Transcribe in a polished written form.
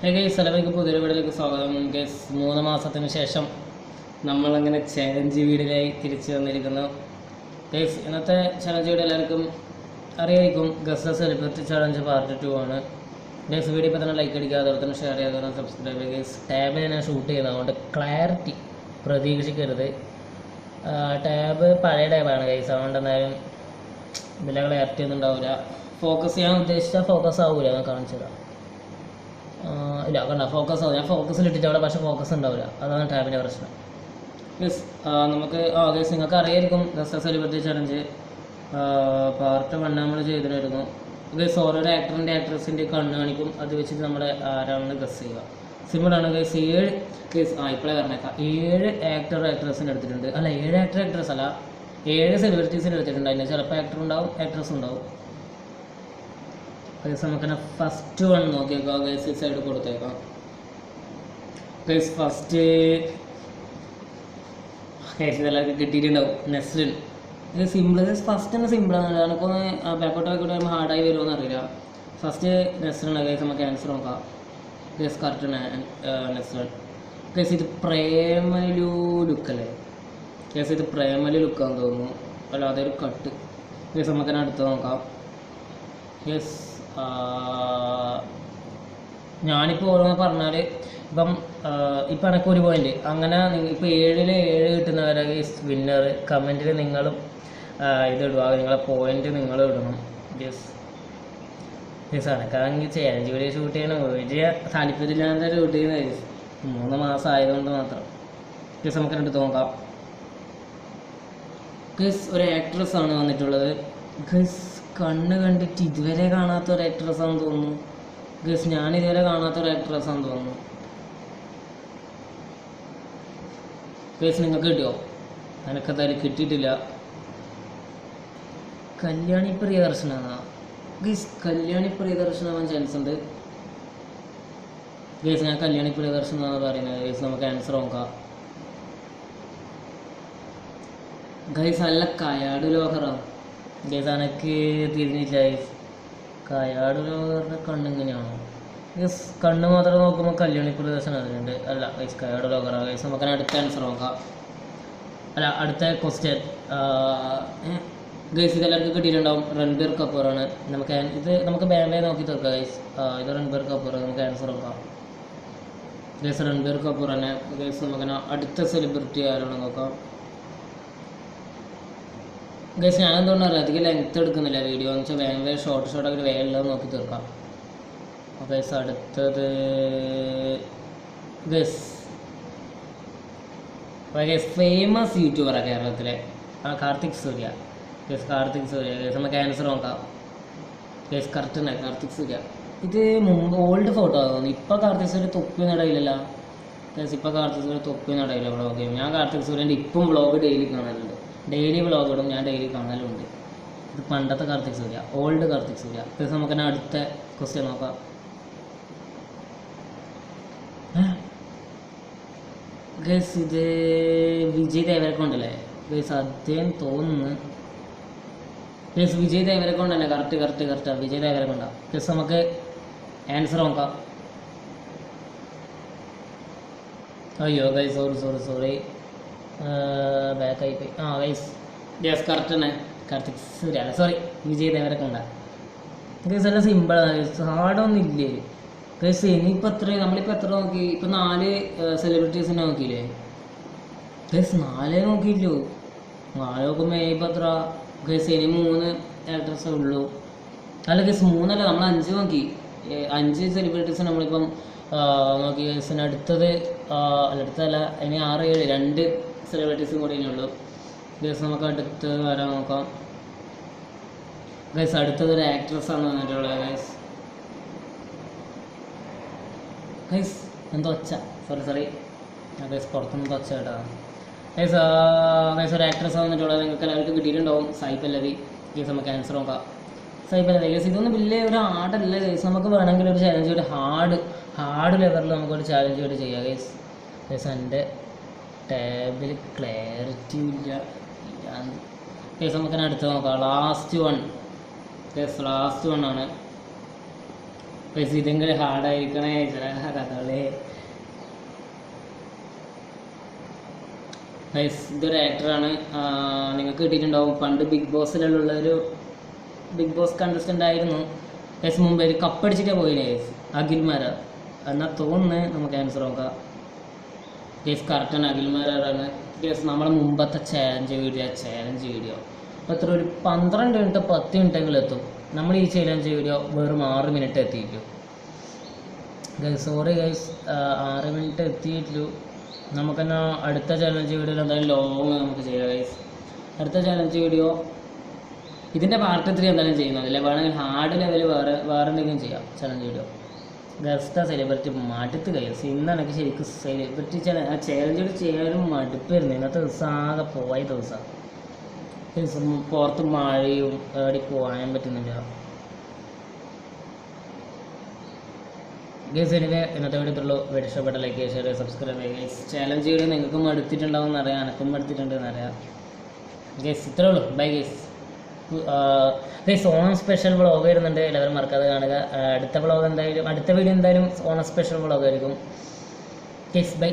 സ്ഥലത്തേക്ക് പുതിയ വീഡിയോയിലേക്ക് സ്വാഗതം. ഗൈസ് 3 മാസത്തിന് ശേഷം നമ്മളങ്ങനെ ചാലഞ്ച് വീഡിയോയിലായി തിരിച്ചു വന്നിരിക്കുന്നു. ഗൈസ് ഇന്നത്തെ ചലഞ്ച് വീഡിയോ എല്ലാവർക്കും അറിയായിരിക്കും. ഗസ്റ്റ് സെലിബ്രിറ്റി ചലഞ്ച് പാർട്ട് 2 ആണ്. ഗൈസ് വീഡിയോ ഇപ്പോൾ തന്നെ ലൈക്ക് അടിക്കുക, അതുപോലെ തന്നെ ഷെയർ ചെയ്യുക, സബ്സ്ക്രൈബ് ചെയ്യുക. ഗൈസ് ടാബിൽ ഞാൻ ഷൂട്ട് ചെയ്യുന്നത് അതുകൊണ്ട് ക്ലാരിറ്റി പ്രതീക്ഷിക്കരുത്. ടാബ് പഴയ ടാബാണ് ഗൈസ്, അതുകൊണ്ട് എന്തായാലും ഇതിലെ ക്ലാരിറ്റി ഒന്നും ഉണ്ടാവില്ല. ഫോക്കസ് ചെയ്യാൻ ഉദ്ദേശിച്ചാൽ ഫോക്കസ് ആവില്ല. ഞാൻ കാണിച്ചു തരാം. ഇല്ല കണ്ട ഫോക്കസ് ആവും. ഞാൻ ഫോക്കസിലിട്ടിട്ട് അവിടെ പക്ഷേ ഫോക്കസ് ഉണ്ടാവില്ല. അതാണ് ടാബിൻ്റെ പ്രശ്നം. ഗസ് നമുക്ക് ഗസ് നിങ്ങൾക്ക് അറിയായിരിക്കും ഗസ്റ്റ് സെലിബ്രിറ്റി ചലഞ്ച് പാർട്ട് 1 നമ്മൾ ചെയ്തിട്ടായിരുന്നു. ഗസ് ഓരോരോ ആക്ടറിൻ്റെ ആക്ട്രസിൻ്റെ കണ്ണ് കാണിക്കും. അത് വെച്ചിട്ട് നമ്മൾ ആരാണെന്ന് ഗസ് ചെയ്യുക. സിമ്പിളാണ് ഗസ്. 7 ഗസ് ഇപ്പോഴേ പറഞ്ഞേക്കാം 7 ആക്ടർ ആക്ട്രസിൻ്റെ എടുത്തിട്ടുണ്ട്. അല്ല 7 ആക്ടർ ആക്ട്രസ് അല്ല, 7 സെലിബ്രിറ്റീസിൻ്റെ എടുത്തിട്ടുണ്ട്. അതിന് ചിലപ്പോൾ ആക്ടർ ഉണ്ടാവും, ആക്ട്രസ് ഉണ്ടാവും. ഗൈസ് നമുക്കെന്നെ ഫസ്റ്റ് 1 നോക്കിയേക്കാം. ഗൈസ് ഈ സൈഡ് കൊടുത്തേക്കാം. ഗൈസ് ഫസ്റ്റ് ഗൈസ് ഇതെല്ലാവർക്കും കിട്ടിയിട്ടുണ്ടാവും. നെസ്ലിൻ. ഇത് സിമ്പിൾ. ഗൈസ് ഫസ്റ്റ് തന്നെ സിമ്പിളാണ്. നമുക്കൊന്ന് ബാക്കോട്ട് വരുമ്പോൾ ഹാർഡായി വരുമോയെന്ന് അറിയില്ല. ഫസ്റ്റ് നെസ്ലിനാണ്. ഗൈസ് നമുക്ക് ആൻസർ നോക്കാം. Guys correct Neslin. ഗൈസ് ഇത് പ്രേമലു ലുക്കല്ലേ? ഗൈസ് ഇത് പ്രേമലു ലുക്കാന്ന് തോന്നുന്നു. അല്ല അതൊരു കട്ട്. ഗൈസ് നമുക്ക് തന്നെ അടുത്ത് നോക്കാം. യെസ് ഞാനിപ്പോൾ ഓരോന്ന് പറഞ്ഞാൽ ഇപ്പം എനിക്ക് ഒരു പോയിന്റ് അങ്ങനെ ഇപ്പോൾ 7 കിട്ടുന്നവരെ വിന്നർ കമൻറ്റിൽ നിങ്ങളും ഇതിടുക. നിങ്ങളെ പോയിന്റ് നിങ്ങൾ ഇടണം. യെസ് യെസ് എനക്കാണെങ്കിൽ ചാലഞ്ച് വീഡിയോ ഷൂട്ട് ചെയ്യണം. വലിയ താല്പര്യമില്ലാതെ ഷൂട്ട് ചെയ്യുന്നത് 3 മാസം ആയതുകൊണ്ട് മാത്രം. യെസ് നമുക്ക് എടുത്ത് നോക്കാം. ഗസ് ഒരു ആക്ട്രസ് ആണ് വന്നിട്ടുള്ളത്. ഗസ് കണ്ണ് കണ്ടിട്ട് ഇതുവരെ കാണാത്ത ഒരു ആക്ട്രസ്സാണെന്ന് തോന്നുന്നു. ഗസ് ഞാൻ ഇതുവരെ കാണാത്ത ഒരു ആക്ട്രസ്സാണെന്ന് തോന്നുന്നു. ഗസ് നിങ്ങൾക്ക് കിട്ടിയോ? എനിക്കതായാലും കിട്ടിയിട്ടില്ല. കല്യാണി പ്രിയദർശനാണ്. ഗസ് കല്യാണി പ്രിയദർശനാവാൻ ചാൻസ് ഉണ്ട്. ഗസ് ഞാൻ കല്യാണി പ്രിയദർശനാണ് പറയുന്നത്. ഗസ് നമുക്ക് ആൻസർ നോക്കാം. ഗൈസ് നല്ല കയാട് ലോഹറാണ്. ഗൈസ് എനക്ക് തിരിഞ്ഞില്ല. കയാട് ലോഹറിൻ്റെ കണ്ണിങ്ങനെയാണോ? ഗൈസ് കണ്ണ് മാത്രം നോക്കുമ്പോൾ കല്യാണി പ്രദർശനം അതിലുണ്ട്. അല്ല ഗൈസ് കയാട് ലോഹറാണ്. ഗൈസ് നമുക്ക് അടുത്ത ആൻസർ നോക്കാം. അല്ല അടുത്ത ക്വസ്റ്റ്യൻ. ഗൈസ് ഇതെല്ലാവർക്കും കിട്ടിയിട്ടുണ്ടാവും. രൺബീർ കപൂറാണ്. നമുക്ക് ബാൻഡേ നോക്കി തീർക്കാം. ഗൈസ് ഇത് രൺബീർ കപൂർ. നമുക്ക് ആൻസർ നോക്കാം. ഗൈസ് രൺബീർ കപൂർ തന്നെ. ഗൈസ് നമുക്ക് അടുത്ത സെലിബ്രിറ്റി ആരാണെന്ന് നോക്കാം. ഗൈസ് ഞാനെന്തുകൊണ്ട് അറിയാം അധികം ലെങ്ത് എടുക്കുന്നില്ല വീഡിയോ എന്ന് വെച്ചാൽ വേഗം ഷോർട്ടാക്കി വേഗം നോക്കി തീർക്കാം. ഗൈസ് അടുത്തത് ഗൈസ് ഫേമസ് യൂട്യൂബറാണ് കേരളത്തിലെ കാർത്തിക് സൂര്യ. ഗൈസ് കാർത്തിക് സൂര്യ. ഗൈസ് നമുക്ക് ആൻസർ നോക്കാം. ഗൈസ് കറക്റ്റ് ഉണ്ട് കാർത്തിക് സൂര്യ. ഇത് മുമ്പ് ഓൾഡ് ഫോട്ടോ ആകുന്നു. ഇപ്പോൾ കാർത്തിക് സൂര്യ തൊപ്പി നടയില്ലല്ലോ. ഗൈസ് ഇപ്പോൾ കാർത്തിക് സൂര്യ തൊപ്പി നടയില്ല വ്ളോഗ് ചെയ്യും. ഞാൻ കാർത്തിക് സൂര്യൻ്റെ ഇപ്പം വ്ളോഗ് ഡെയിലി കാണലുണ്ട്. ഡെയിലി വ്ളോഗ് ഇടും. ഞാൻ ഡെയിലി കാണലുണ്ട്. ഇത് പണ്ടത്തെ കാർത്തിക് സൂര്യ, ഓൾഡ് കാർത്തിക് സൂര്യ. ഗൈസ് നമുക്ക് തന്നെ അടുത്ത ക്വസ്റ്റ്യൻ നോക്കാം. ഗൈസ് ഇത് വിജയ് ദേവരക്കൊണ്ടല്ലേ? ഗൈസ് അദ്ദേഹം തോന്നുന്നു. ഗൈസ് വിജയ് ദേവരക്കൊണ്ടല്ലേ? കറക്റ്റ് വിജയ് ദേവരക്കൊണ്ട. ഗൈസ് നമുക്ക് ആൻസർ നോക്കാം. അയ്യോ ഗൈസ് സോറി ബാക്കായി പോയി. ഗൈസ് യെസ് കറക്റ്റ് തന്നെ കാർത്തിക് സൂര്യ. അല്ല സോറി വിജയ് ദേവരക്കൊണ്ട. ഗൈസ് എല്ലാം സിമ്പിളാണ്. ഗൈസ് ഹാർഡൊന്നും ഇല്ലേ? ഗൈസ് ഇനിയിപ്പോൾ നമ്മളിപ്പോൾ എത്ര നോക്കി? ഇപ്പോൾ 4 സെലിബ്രിറ്റീസിനെ നോക്കിയില്ലേ? ഗൈസ് 4 നോക്കിയില്ലോ. 4 നോക്കുമ്പോൾ ഇപ്പോൾ എത്ര? ഗൈസ് ഇനി 3 ആക്ട്രസേ ഉള്ളൂ. അല്ല ഗൈസ് 3 അല്ല, നമ്മൾ 5 നോക്കി. 5 സെലിബ്രിറ്റീസ് നമ്മളിപ്പം നോക്കി. ഗൈസിന് അടുത്തതല്ല ഇനി 6 7 2 സെലിബ്രിറ്റീസും കൂടി ഇനിയുള്ളൂ. ഗൈസ് നമുക്ക് അടുത്ത് വരാൻ നോക്കാം. ഗൈസ് അടുത്തതൊരു ആക്ട്രസ്സാണ് വന്നിട്ടുള്ളത്. ഗൈസ് എന്തോ ഒച്ച സോറി ഗൈസ് പുറത്തുനിന്ന് ഒച്ച കേട്ടോ. ഗൈസ് ഒരു ആക്ട്രസ് വന്നിട്ടുള്ളത്. നിങ്ങൾക്ക് എല്ലാവർക്കും കിട്ടിയിട്ടുണ്ടാവും. സായി പല്ലവി. ഗൈസ് നമുക്ക് ആൻസർ നോക്കാം. സായി പല്ലവി. ഗൈസ് ഇതൊന്നും വലിയ ഒരു ഹാർഡല്ല. ഗൈസ് നമുക്ക് വേണമെങ്കിൽ ഒരു ചാലഞ്ച് ഒരു ഹാർഡ് ലെവലിൽ നമുക്കൊരു ചാലഞ്ച് ആയിട്ട് ചെയ്യാം. ഗൈസ് എൻ്റെ ടാബിൽ ക്ലാരിറ്റി ഇല്ല. ഗൈസ് നമുക്ക് അടുത്ത് നോക്കാം. ലാസ്റ്റ് 1 ആണ്. ഗൈസ് ഇതെങ്കിലും ഹാർഡായിരിക്കണേ കഥകളെ. ഗൈസ് ഇതൊരു ആക്ടറാണ്, നിങ്ങൾക്ക് കിട്ടിയിട്ടുണ്ടാവും. പണ്ട് ബിഗ് ബോസിലുള്ളൊരു ബിഗ് ബോസ് കണ്ടസ്റ്റൻ്റ് ആയിരുന്നു. ഗൈസ് മുമ്പ് ഒരു കപ്പടിച്ചിട്ടേ പോയില്ലേ ഗൈസ്, അഖിൽമാര എന്നാൽ തോന്നുന്നത്. നമുക്ക് ആൻസർ നോക്കാം. ഗൈസ് കറക്റ്റാണ്, അഖിൽമാരാണ്. ഗൈസ് നമ്മളെ മുമ്പത്തെ ചാലഞ്ച് വീഡിയോ അപ്പോൾ എത്ര ഒരു 12 മിനിറ്റ് 10 മിനിറ്റെങ്കിലും എത്തും. നമ്മൾ ഈ ചാലഞ്ച് വീഡിയോ വെറും 6 മിനിറ്റ് എത്തിയിട്ടു ഗൈസ്. സോറി ഗൈസ്, 6 മിനിറ്റ് എത്തിയിട്ടു. നമുക്കെന്നാ അടുത്ത ചാലഞ്ച് വീഡിയോയിൽ എന്തായാലും ലോങ് നമുക്ക് ചെയ്യാം ഗൈസ്. അടുത്ത ചാലഞ്ച് വീഡിയോ ഇതിൻ്റെ പാർട്ട് 3 എന്തായാലും ചെയ്യുന്നതല്ലേ, വേണമെങ്കിൽ ഹാർഡ് ലെവൽ വേറെ എന്തെങ്കിലും ചെയ്യാം ചാലഞ്ച് വീഡിയോ. ഗസ്റ്റാ സെലിബ്രിറ്റി മടുത്ത് ഗൈസ്. ഇന്ന് എനിക്ക് ശരിക്കും സെലിബ്രിറ്റി ആ ചാലഞ്ച് വീഡിയോ ചെയ്യാനും മടുപ്പായിരുന്നു. ഇന്നത്തെ ദിവസം ആകെ പോയ ദിവസം. പുറത്ത് മഴയും എവിടെ പോകാൻ പറ്റുന്നില്ല ഗൈസ്. എനിവേ ഇന്നത്തെ വീഡിയോത്തുള്ളൂ. വീഡിയോ ഇഷ്ടപ്പെട്ട ലൈക്ക് ഷെയർ സബ്സ്ക്രൈബ് ചെയ്യുക ഗൈസ്. ചാലഞ്ച് വീഡിയോ നിങ്ങൾക്കും മടുത്തിട്ടുണ്ടാവും എന്നറിയാം, എനക്കും മടുത്തിട്ടുണ്ടെന്ന് അറിയാം ഗൈസ്. ഇത്രേ ഉള്ളൂ. Bye guys. Guys Onam special vlog വരുന്നുണ്ട്, എല്ലാവരും മറക്കാതെ കാണുക. അടുത്ത വീഡിയോ എന്തായാലും ഓണം സ്പെഷ്യൽ വ്ളോഗ് ആയിരിക്കും ഗൈസ്. ബൈ.